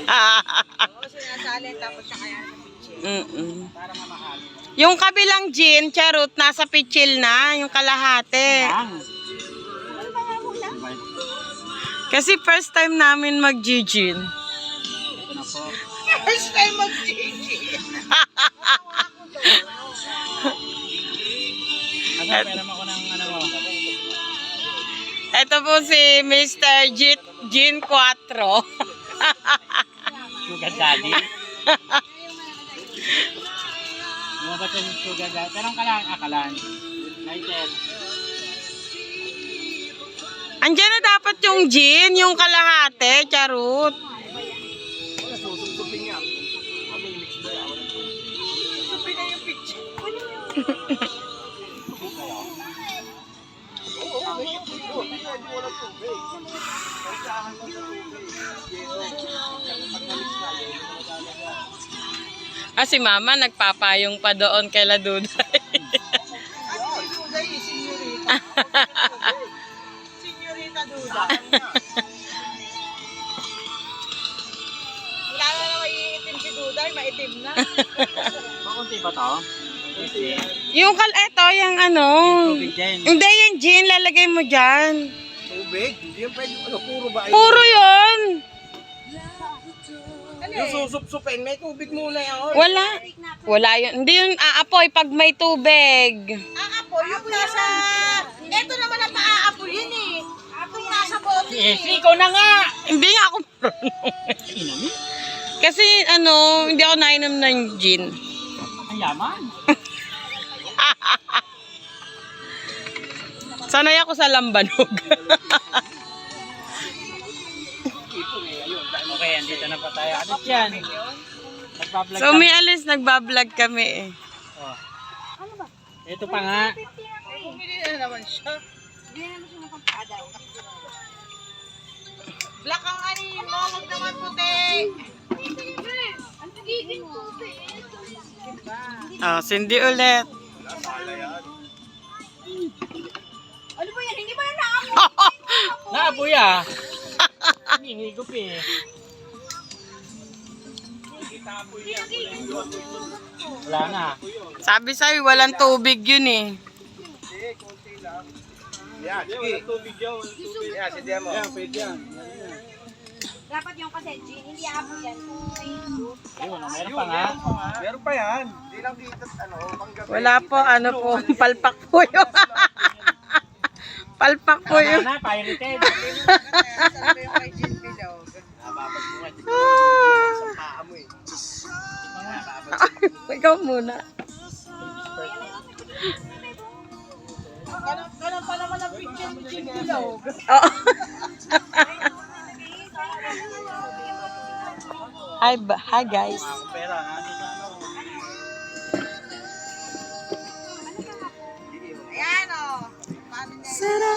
Oo, sinasali tapos siya kaya sa pitchin. Para mamahal. Yung kabilang gin, charot, nasa pitchil na, yung kalahati. Kasi first time namin mag-gin. Ito na po. First time mag-GG. Asa, pera mo ko ng ano mo. Ito po si Mr. Gin 4. Sugar daddy. Lumabas yung sugar daddy. Pero ang akalan. Lighter. Andiyan na dapat yung gin, yung kalahati, charot. Susupin niya. Aming mix ba yan? Susupin na yung pitchin. Ah, si Mama nagpapayong pa doon kay La Duday. Senyorita Duda. Wala na naman iitim si Duday, maitim na. Makunti ba to? Yung eto, yung ano. Tubig din. Hindi, yung gin, lalagay mo dyan. Tubig? Hindi yung pwede, ano, puro ba? Puro yun. Yung susupsupin, may tubig muna yun. Wala. Wala yun. Hindi yung aapoy pag may tubig. Aapoy, yung nasa... Ito naman ang paaapoy yun eh. Yung nasa bote. Ikaw na nga! Hindi nga ako marunong. Kasi ano, hindi ako nainom ng gin. Ang yaman. Sanay ako sa lambanog. Okay, andito na pa tayo. Ano yan? Nagpa-vlog So, may alis, nagbablog kami eh. Oh. Ito pa nga. Bumili na naman siya. Black ang ani mo, huwag naman puti. Oh, Cindy ulit. Ano ba yan? Hindi ba yan naamoy? Naapoy ah. Hinihigop eh. Wala na. Sabi sa'yo, walang tubig yun eh. Yan, sige. Tubig yan, tubig. Yan, sige mo. Yan, pwede yan. Dapat yung kasi gin, hindi apo yan. Ayun, meron pa nga. Meron pa yan. Hindi lang dito, ano, panggabi. Wala po, ano po, palpak po yun. Palpak po Tama yun. na, pirated. Sabi yung kay Gin Bilog. Ah. Paa mo eh. Ikaw muna. Kanan pa naman ang picture ni Gin Bilog. Oo. Hi guys. Pera, nandito sa ano. Ayan o. Paano niya? Sarap.